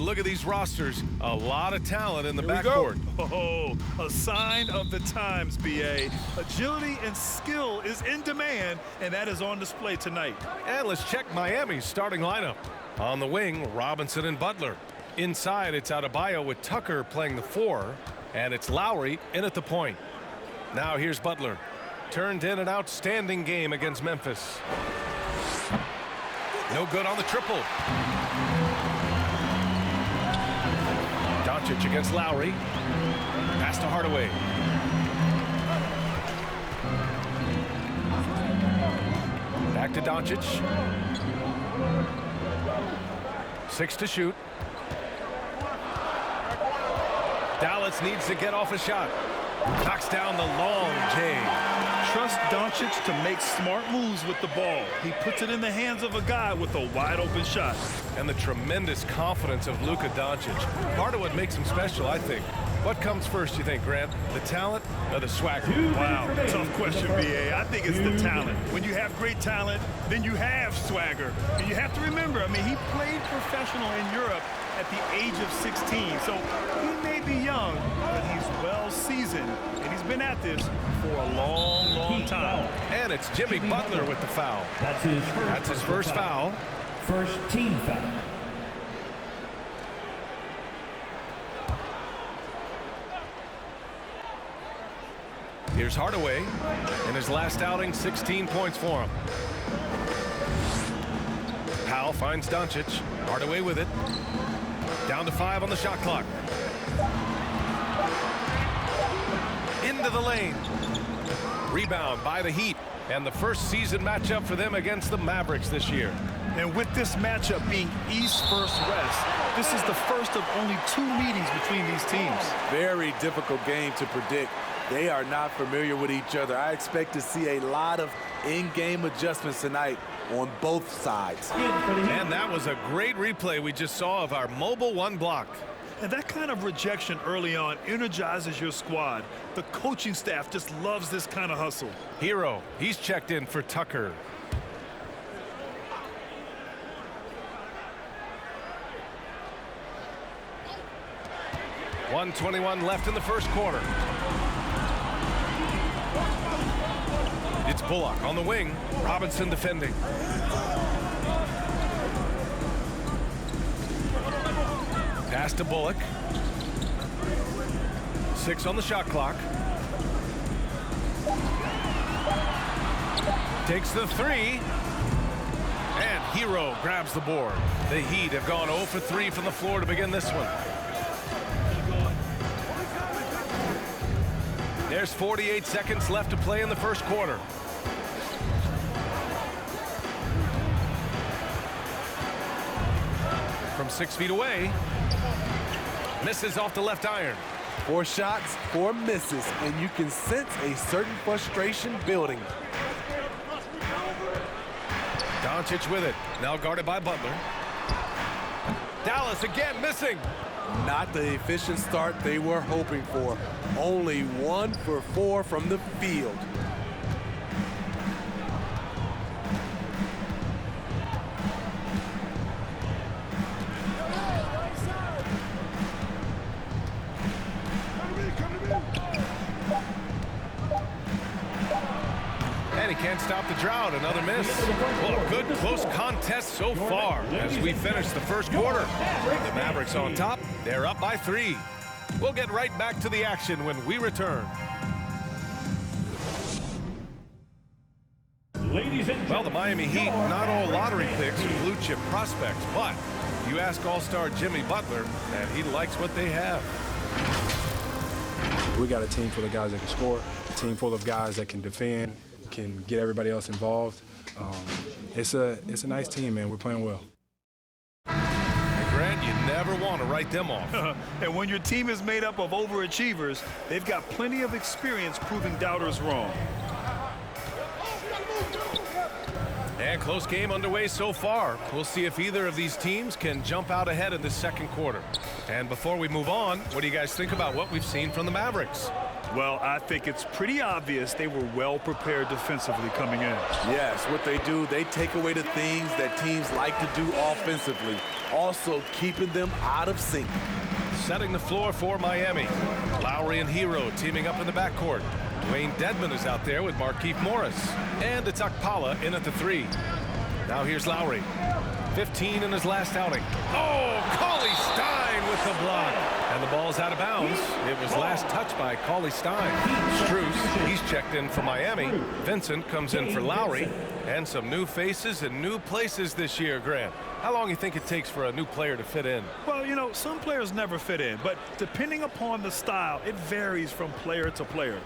look at these rosters. A lot of talent in the backcourt. Oh, a sign of the times, B.A. Agility and skill is in demand, and that is on display tonight. And let's check Miami's starting lineup. On the wing, Robinson and Butler. Inside, it's Adebayo with Tucker playing the 4, and it's Lowry in at the point. Now here's Butler. Turned in an outstanding game against Memphis. No good on the triple. Doncic against Lowry. Pass to Hardaway. Back to Doncic. 6 to shoot. Dallas needs to get off a shot. Knocks down the long J. Trust Doncic to make smart moves with the ball. He puts it in the hands of a guy with a wide-open shot. And the tremendous confidence of Luka Doncic. Part of what makes him special, I think. What comes first, you think, Grant? The talent or the swagger? Wow, tough question, B.A. I think it's the talent. When you have great talent, then you have swagger. And you have to remember, I mean, he played professional in Europe at the age of 16. So he may be young, but he's well seasoned. And he's been at this for a long, long time. And it's Jimmy Butler with the foul. That's his first foul. First team foul. Here's Hardaway. In his last outing, 16 points for him. Powell finds Doncic. Hardaway with it. Down to 5 on the shot clock. Into the lane. Rebound by the Heat. And the first season matchup for them against the Mavericks this year. And with this matchup being East versus West, this is the first of only 2 meetings between these teams. Very difficult game to predict. They are not familiar with each other. I expect to see a lot of in-game adjustments tonight on both sides. And that was a great replay we just saw of our mobile 1 block. And that kind of rejection early on energizes your squad. The coaching staff just loves this kind of hustle. Hero, he's checked in for Tucker. .121 left in the first quarter. It's Bullock on the wing. Robinson defending. Pass to Bullock. 6 on the shot clock. Takes the 3. And Hero grabs the board. The Heat have gone 0 for 3 from the floor to begin this one. There's 48 seconds left to play in the first quarter. From 6 feet away. Misses off the left iron. 4 shots, 4 misses, and you can sense a certain frustration building. Doncic with it. Now guarded by Butler. Dallas again missing. Not the efficient start they were hoping for. Only 1 for 4 from the field. And he can't stop the drought. Another miss. Well, a good close contest so far as we finish the first quarter. The Mavericks on top. They're up by 3. We'll get right back to the action when we return. Well, the Miami Heat, not all lottery picks or blue chip prospects, but you ask all-star Jimmy Butler, and he likes what they have. We got a team full of guys that can score, a team full of guys that can defend, can get everybody else involved. It's a nice team, man. We're playing well. And Grant, you never want to write them off. And when your team is made up of overachievers, they've got plenty of experience proving doubters wrong. And close game underway so far. We'll see if either of these teams can jump out ahead in this second quarter. And before we move on, what do you guys think about what we've seen from the Mavericks? Well, I think it's pretty obvious they were well prepared defensively coming in. Yes, what they do, they take away the things that teams like to do offensively, also keeping them out of sync. Setting the floor for Miami. Lowry and Hero teaming up in the backcourt. Dwayne Dedmon is out there with Markieff Morris. And it's Akpala in at the 3. Now here's Lowry. 15 in his last outing. Oh, Cauley Stein with the block. And the ball's out of bounds. It was last touched by Cauley Stein. Strus, he's checked in for Miami. Vincent comes in for Lowry. And some new faces and new places this year, Grant. How long do you think it takes for a new player to fit in? Well, you know, some players never fit in, but depending upon the style, it varies from player to player.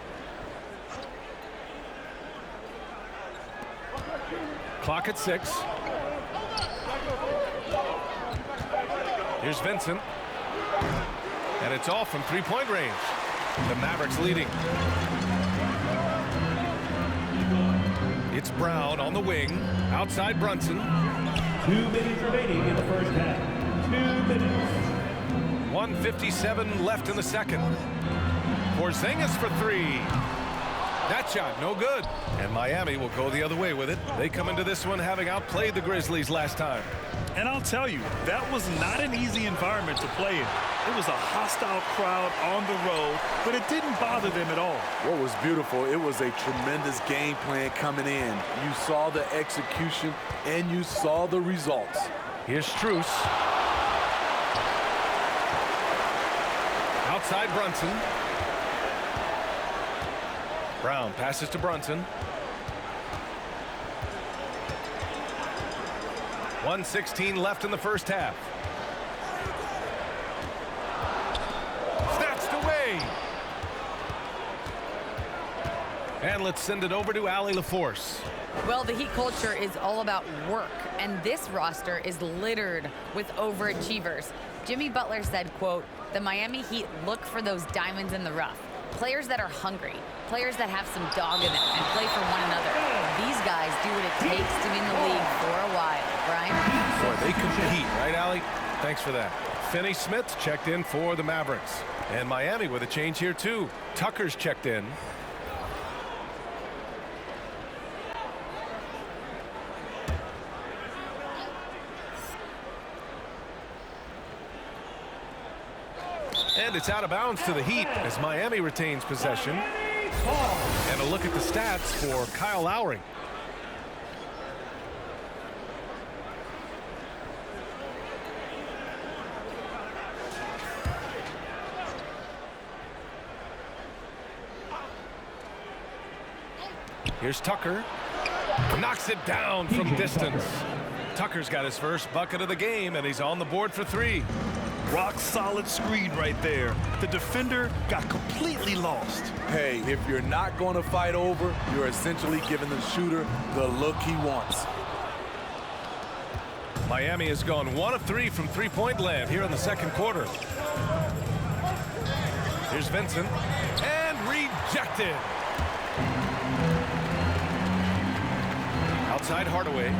Clock at 6. Here's Vincent. And it's off from three-point range. The Mavericks leading. It's Brown on the wing. Outside Brunson. 2 minutes remaining in the first half. 2 minutes. 1:57 left in the second. Porzingis for 3. That shot, no good. And Miami will go the other way with it. They come into this one having outplayed the Grizzlies last time. And I'll tell you, that was not an easy environment to play in. It was a hostile crowd on the road, but it didn't bother them at all. What was beautiful, it was a tremendous game plan coming in. You saw the execution and you saw the results. Here's Strus. Outside Brunson. Brown passes to Brunson. 1:16 left in the first half. Snatched away. And let's send it over to Allie LaForce. Well, the Heat culture is all about work, and this roster is littered with overachievers. Jimmy Butler said, quote, "The Miami Heat look for those diamonds in the rough. Players that are hungry, players that have some dog in them and play for one another. These guys do what it takes to be in the league for a while." Brian? Boy, they compete, right, Allie? Thanks for that. Finney Smith checked in for the Mavericks. And Miami with a change here, too. Tucker's checked in. And it's out of bounds to the Heat as Miami retains possession. And a look at the stats for Kyle Lowry. Here's Tucker. Knocks it down from distance. Tucker's got his first bucket of the game, and he's on the board for 3. Rock solid screen right there. The defender got completely lost. Hey, if you're not going to fight over, you're essentially giving the shooter the look he wants. Miami has gone 1 of 3 from three-point land here in the second quarter. Here's Vincent. And rejected. Outside Hardaway.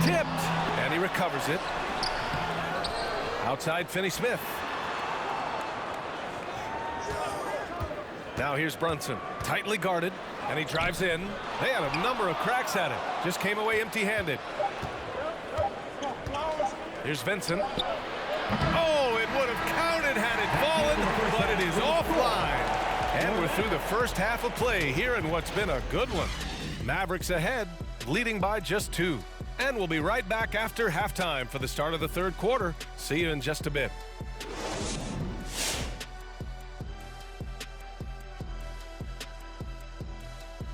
Tipped. And he recovers it. Outside Finney Smith. Now here's Brunson. Tightly guarded. And he drives in. They had a number of cracks at it. Just came away empty-handed. Here's Vincent. Oh, it would have counted had it fallen, but it is offline. And we're through the first half of play here in what's been a good one. Mavericks ahead, leading by just 2. And we'll be right back after halftime for the start of the third quarter. See you in just a bit.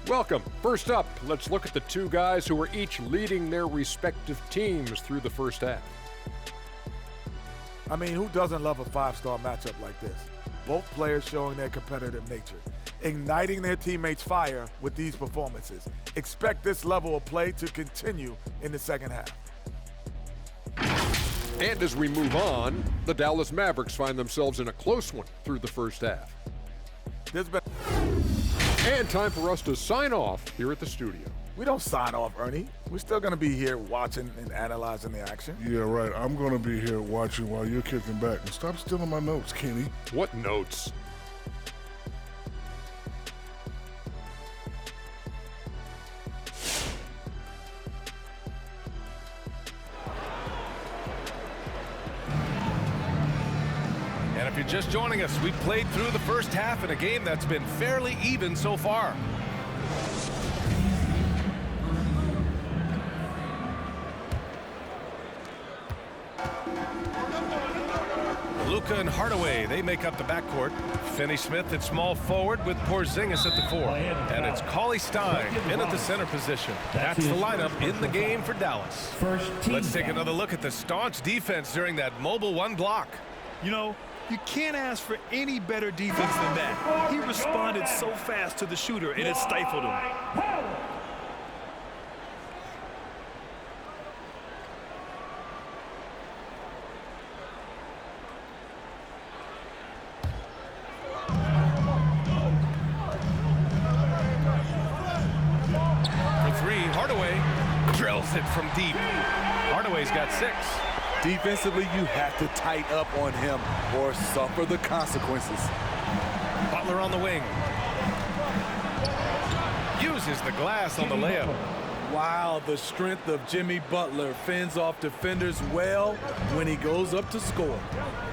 Welcome. First up, let's look at the two guys who are each leading their respective teams through the first half. I mean, who doesn't love a five-star matchup like this? Both players showing their competitive nature, igniting their teammates' fire with these performances. Expect this level of play to continue in the second half. And as we move on, the Dallas Mavericks find themselves in a close one through the first half. There's been And time for us to sign off here at the studio. We don't sign off, Ernie. We're still going to be here watching and analyzing the action. Yeah, right. I'm going to be here watching while you're kicking back. And stop stealing my notes, Kenny. What notes? And if you're just joining us, we've played through the first half in a game that's been fairly even so far. Luka and Hardaway, they make up the backcourt. Finney-Smith at small forward with Porzingis at the 4. And it's Cauley-Stein in at the center position. That's the lineup in the game for Dallas. Let's take another look at the staunch defense during that mobile 1 block. You know, you can't ask for any better defense than that. He responded so fast to the shooter, and it stifled him. Drills it from deep. Hardaway's got 6. Defensively, you have to tighten up on him or suffer the consequences. Butler on the wing. Uses the glass on the layup. Wow, the strength of Jimmy Butler fends off defenders well when he goes up to score.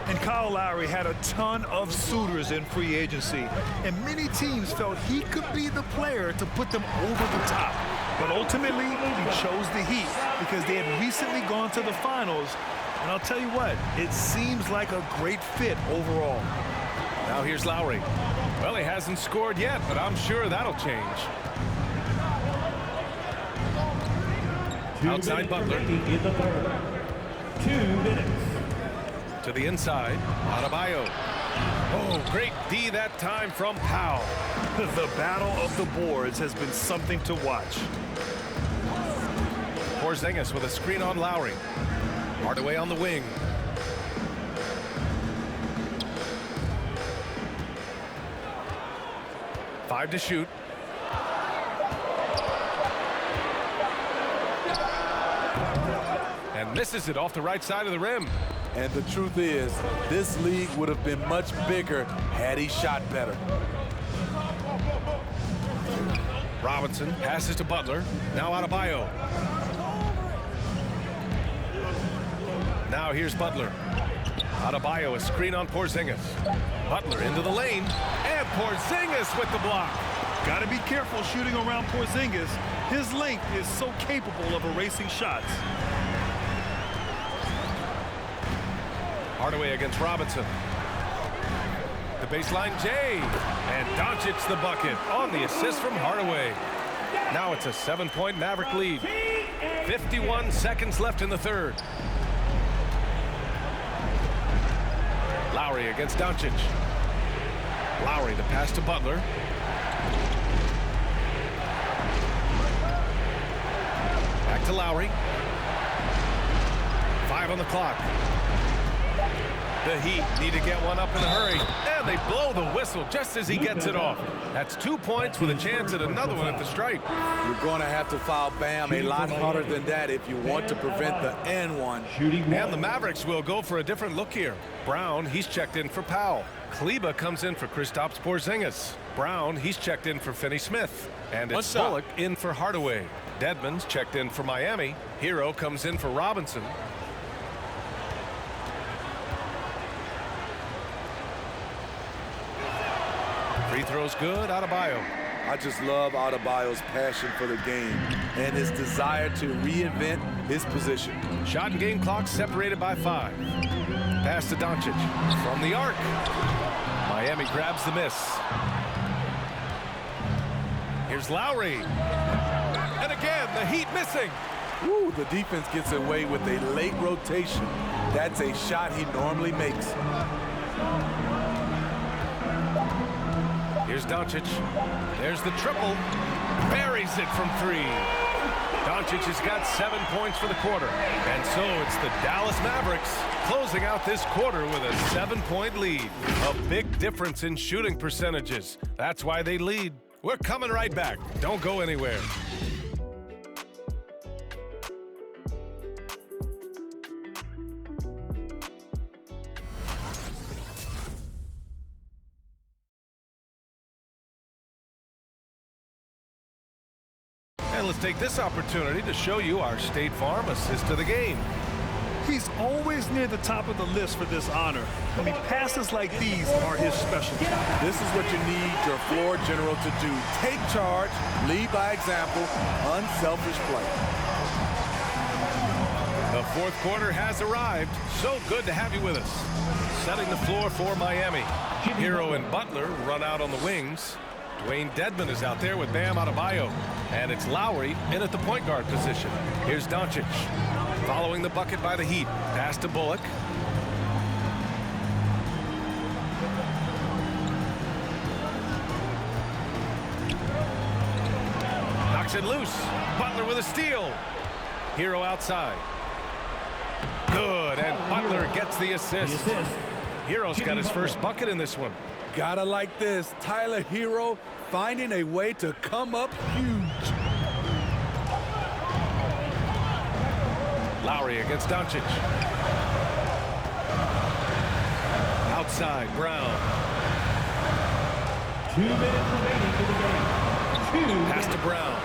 And Kyle Lowry had a ton of suitors in free agency, and many teams felt he could be the player to put them over the top. But ultimately, he chose the Heat because they had recently gone to the finals. And I'll tell you what, it seems like a great fit overall. Now here's Lowry. Well, he hasn't scored yet, but I'm sure that'll change. Outside Butler. In the third. 2 minutes. To the inside, Adebayo. Oh, great D that time from Powell. The battle of the boards has been something to watch. Porzingis with a screen on Lowry. Hardaway on the wing. Five to shoot. And misses it off the right side of the rim. And the truth is, this league would have been much bigger had he shot better. Robinson passes to Butler. Now Adebayo. Now here's Butler. Adebayo, a screen on Porzingis. Butler into the lane. And Porzingis with the block. Got to be careful shooting around Porzingis. His length is so capable of erasing shots. Hardaway against Robinson. The baseline J. And Doncic the bucket on the assist from Hardaway. Now it's a 7-point Maverick lead. 51 seconds left in the third. Lowry against Doncic. Lowry, the pass to Butler. Back to Lowry. 5 on the clock. The Heat need to get one up in a hurry, and they blow the whistle just as he gets it off. That's 2 points with a chance at another one at the stripe. You're going to have to foul Bam a lot harder than that if you want to prevent the N1. And the Mavericks will go for a different look here. Brown, he's checked in for Powell. Kleba comes in for Kristaps Porzingis. Brown, he's checked in for Finney-Smith. And it's Bullock in for Hardaway. Dedmon's checked in for Miami. Hero comes in for Robinson. Free throws good, Adebayo. I just love Adebayo's passion for the game and his desire to reinvent his position. Shot and game clock separated by 5. Pass to Doncic from the arc. Miami grabs the miss. Here's Lowry. And again, the Heat missing. Woo, the defense gets away with a late rotation. That's a shot he normally makes. Here's Doncic. There's the triple. Buries it from 3. Doncic has got 7 points for the quarter. And so it's the Dallas Mavericks closing out this quarter with a 7-point lead. A big difference in shooting percentages. That's why they lead. We're coming right back. Don't go anywhere. let's take this opportunity to show you our State Farm assist of the game. He's always near the top of the list for this honor. I mean, passes like these are his specialty. This is what you need your floor general to do. Take charge, lead by example, unselfish play. The fourth quarter has arrived. So good to have you with us. Setting the floor for Miami. Hero and Butler run out on the wings. Dwayne Dedmon is out there with Bam Adebayo. And it's Lowry in at the point guard position. Here's Doncic. Following the bucket by the Heat. Pass to Bullock. Knocks it loose. Butler with a steal. Hero outside. Good, and Butler gets the assist. Hero's got his first bucket in this one. Gotta like this. Tyler Hero finding a way to come up huge. Lowry against Doncic. Outside, Brown. 2 minutes remaining in the game. Pass to Brown.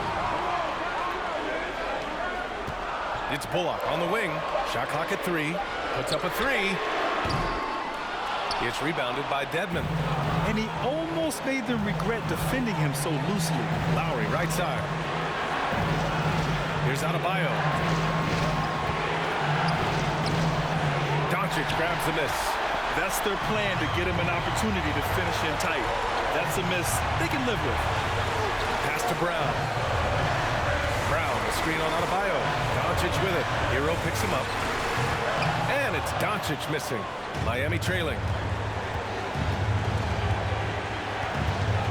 It's Bullock on the wing. Shot clock at 3. Puts up a 3. It's rebounded by Dedmon. And he almost made them regret defending him so loosely. Lowry, right side. Here's Adebayo. Doncic grabs the miss. That's their plan, to get him an opportunity to finish in tight. That's a miss they can live with. Pass to Brown. Brown, a screen on Adebayo. Doncic with it. Hero picks him up. And it's Doncic missing. Miami trailing.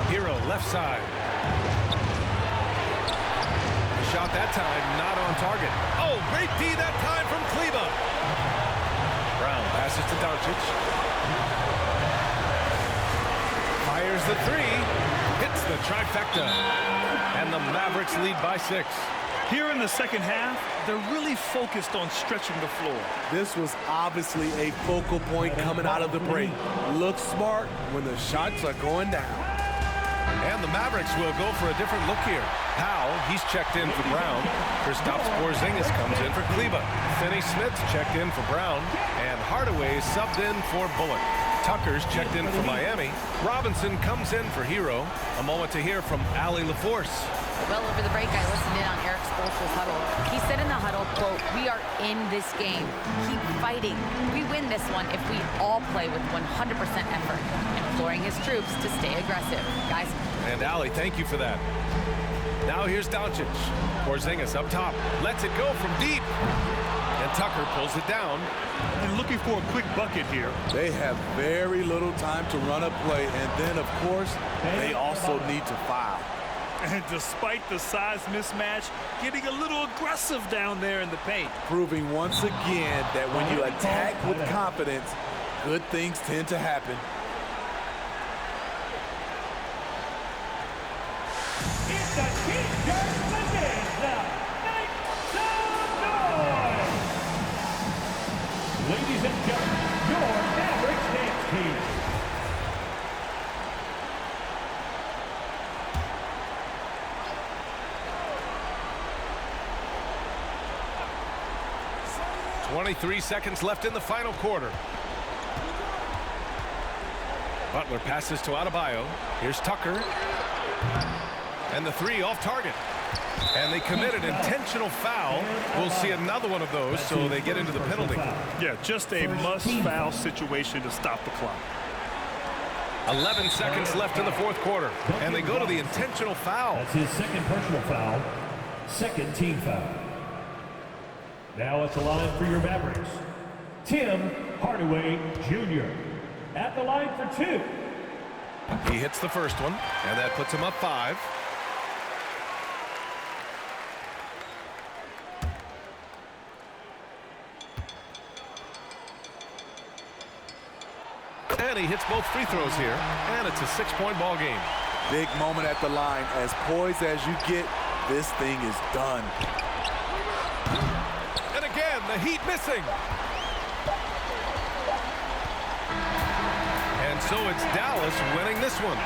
Hero, left side. The shot that time, not on target. Oh, great D that time from Kleba. Brown passes to Doncic. Fires the 3. Hits the trifecta. And the Mavericks lead by 6. Here in the second half, they're really focused on stretching the floor. This was obviously a focal point coming out of the break. Look smart when the shots are going down. And the Mavericks will go for a different look here. Powell, he's checked in for Brown. Kristaps Porzingis comes in for Kleba. Finney-Smith's checked in for Brown. And Hardaway subbed in for Bullock. Tucker's checked in for Miami. Robinson comes in for Hero. A moment to hear from Allie LaForce. Well, over the break, I listened in on Eric Spoelstra's huddle. He said in the huddle, quote, "We are in this game. Keep fighting. We win this one if we all play with 100% effort," imploring his troops to stay aggressive. Guys. And Allie, thank you for that. Now here's Doncic. Porzingis up top. Lets it go from deep. And Tucker pulls it down. And looking for a quick bucket here. They have very little time to run a play. And then, of course, they also need to foul. And despite the size mismatch, getting a little aggressive down there in the paint. Proving once again that when you attack with confidence, good things tend to happen. It's a T-shirt Mondays now. Make some noise! Ladies and gentlemen, your Mavericks dance team. .23 seconds left in the final quarter. Butler passes to Adebayo. Here's Tucker. And the 3 off target. And they commit an intentional foul. We'll see another one of those, so they get into the penalty. Yeah, just a must-foul situation to stop the clock. 11 seconds left in the fourth quarter. And they go to the intentional foul. That's his second personal foul. Second team foul. Now at the line for your Mavericks, Tim Hardaway Jr. At the line for 2. He hits the first one, and that puts him up 5. And he hits both free throws here, and it's a 6-point ball game. Big moment at the line. As poised as you get, this thing is done. And again, the Heat missing. And so it's Dallas winning this one.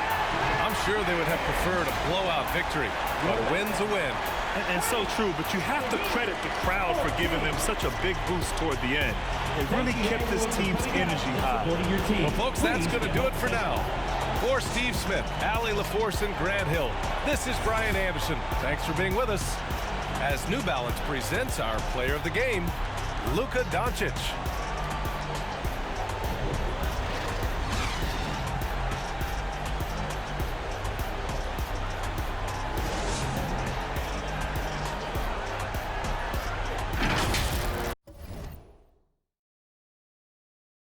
I'm sure they would have preferred a blowout victory, but a win's a win. And so true, but you have to credit the crowd for giving them such a big boost toward the end. It really kept this team's energy high. Well, folks, that's going to do it for now. For Steve Smith, Allie LaForce, and Grant Hill, this is Brian Anderson. Thanks for being with us as New Balance presents our player of the game, Luka Doncic.